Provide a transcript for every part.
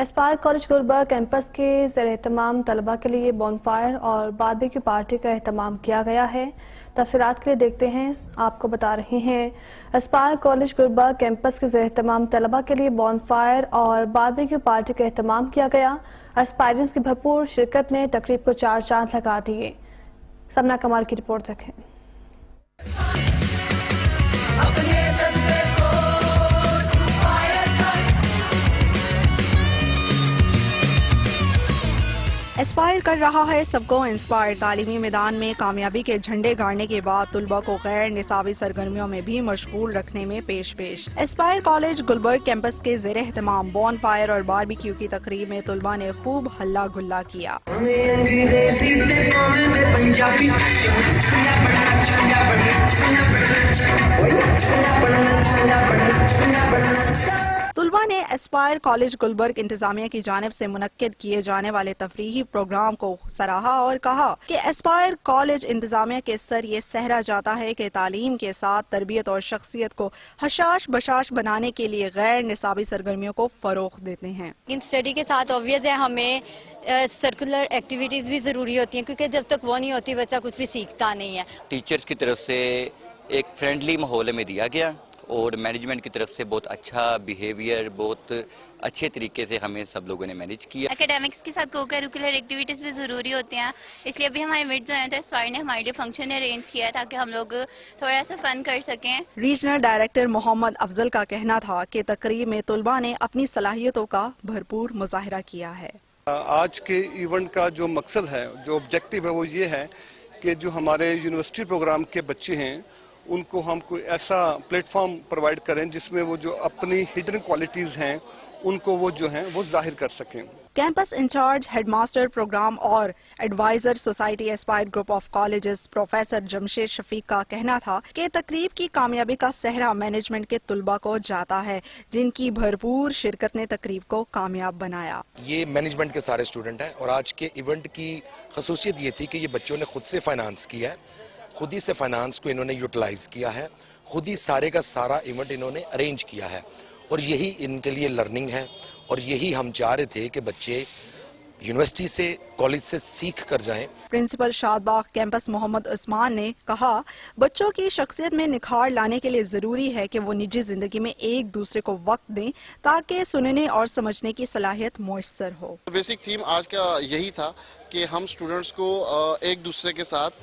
اسپائر college Gulberg campus کے زیر اہتمام طلبہ کے لیے بونفائر اور باربیکیو پارٹی کا اہتمام کیا گیا ہے۔ تفصیلات کے لیے دیکھتے ہیں، آپ کو بتا رہے ہیں اسپائر کالج گلبرگ کیمپس کے زیر اہتمام طلبہ کے لیے بونفائر اور باربیکیو پارٹی کا اہتمام کیا گیا۔ اسپائرنٹس کی بھرپور شرکت نے تقریب کو چار چاند لگا دیے۔ سمنا کمال کی رپورٹ دیکھیں۔ اسپائر کر رہا ہے سب کو انسپائر۔ تعلیمی میدان میں کامیابی کے جھنڈے گاڑنے کے بعد طلبہ کو غیر نصابی سرگرمیوں میں بھی مشغول رکھنے میں پیش اسپائر کالج گلبرگ کیمپس کے زیر اہتمام بون فائر اور باربیکیو کی تقریب میں طلبہ نے خوب ہلا گلا کیا۔ طلبہ نے اسپائر کالج گلبرگ انتظامیہ کی جانب سے منعقد کیے جانے والے تفریحی پروگرام کو سراہا اور کہا کہ اسپائر کالج انتظامیہ کے سر یہ سہرا جاتا ہے کہ تعلیم کے ساتھ تربیت اور شخصیت کو حشاش بشاش بنانے کے لیے غیر نصابی سرگرمیوں کو فروغ دیتے ہیں۔ اسٹڈی کے ساتھ obvious ہے ہمیں سرکولر ایکٹیویٹیز بھی ضروری ہوتی ہیں، کیونکہ جب تک وہ نہیں ہوتی بچہ کچھ بھی سیکھتا نہیں ہے۔ ٹیچرز کی طرف سے ایک فرینڈلی ماحول میں دیا گیا اور مینجمنٹ کی طرف سے بہت اچھا بیہیویئر، بہت اچھے طریقے سے ہمیں سب لوگوں نے مینج کیا۔ اکیڈمکس کے ساتھ کو کریکولر ایکٹیویٹیز بھی ضروری ہوتے ہیں، اس لیے ابھی ہمارے مڈ جو ہیں تو اسپائر نے ہمارے لیے فنکشن ارینج کیا ہے تاکہ ہم لوگ تھوڑا سا فن کر سکیں۔ ریجنل ڈائریکٹر محمد افضل کا کہنا تھا کہ تقریب میں طلبہ نے اپنی صلاحیتوں کا بھرپور مظاہرہ کیا ہے۔ آج کے ایونٹ کا جو مقصد ہے، جو آبجیکٹیو ہے، وہ یہ ہے کہ جو ہمارے یونیورسٹی پروگرام کے بچے ہیں ان کو ہم کوئی ایسا پلیٹ فارم پرووائڈ کریں جس میں وہ جو اپنی ہڈن کوالٹیز ہیں ان کو وہ جو ہیں وہ ظاہر کر سکیں۔ Campus incharge head master program اور advisor society Aspire group of colleges professor Jamshed Shafiq کا کہنا تھا کہ تقریب کی کامیابی کا سہرا مینجمنٹ کے طلبہ کو جاتا ہے، جن کی بھرپور شرکت نے تقریب کو کامیاب بنایا۔ یہ مینجمنٹ کے سارے اسٹوڈنٹ ہیں اور آج کے ایونٹ کی خصوصیت یہ تھی کہ یہ بچوں نے خود سے فائنانس کیا ہے، خود ہی سے فائنانس کو انہوں نے یوٹیلائز کیا ہے، خود ہی سارے کا سارا ایونٹ انہوں نے ارینج کیا ہے، اور یہی ان کے لیے لرننگ ہے، اور یہی ہم چاہ رہے تھے کہ بچے یونیورسٹی سے کالج سے سیکھ کر جائیں۔ پرنسپل شاد باغ کیمپس محمد عثمان نے کہا بچوں کی شخصیت میں نکھار لانے کے لیے ضروری ہے کہ وہ نجی زندگی میں ایک دوسرے کو وقت دیں تاکہ سننے اور سمجھنے کی صلاحیت میسر ہو۔ بیسک تھیم آج کا یہی تھا کہ ہم اسٹوڈنٹس کو ایک دوسرے کے ساتھ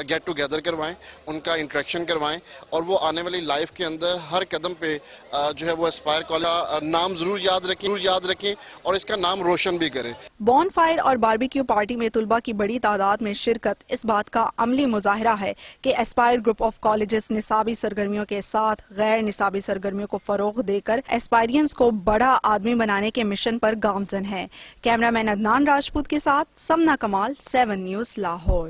گیٹ ٹوگیدر کروائیں، ان کا انٹریکشن کروائیں، اور وہ آنے والی لائف کے اندر ہر قدم پہ جو ہے وہ اسپائر کالج نام ضرور یاد رکھیں اور اس کا نام روشن بھی کریں۔ بون فائر اور باربیکیو پارٹی میں طلبہ کی بڑی تعداد میں شرکت اس بات کا عملی مظاہرہ ہے کہ اسپائر گروپ آف کالجز نصابی سرگرمیوں کے ساتھ غیر نصابی سرگرمیوں کو فروغ دے کر اسپائرینس کو بڑا آدمی بنانے کے مشن پر گامزن ہے۔ کیمرہ مین عدنان راجپوت کے ساتھ سمنا کمال، 7 نیوز لاہور۔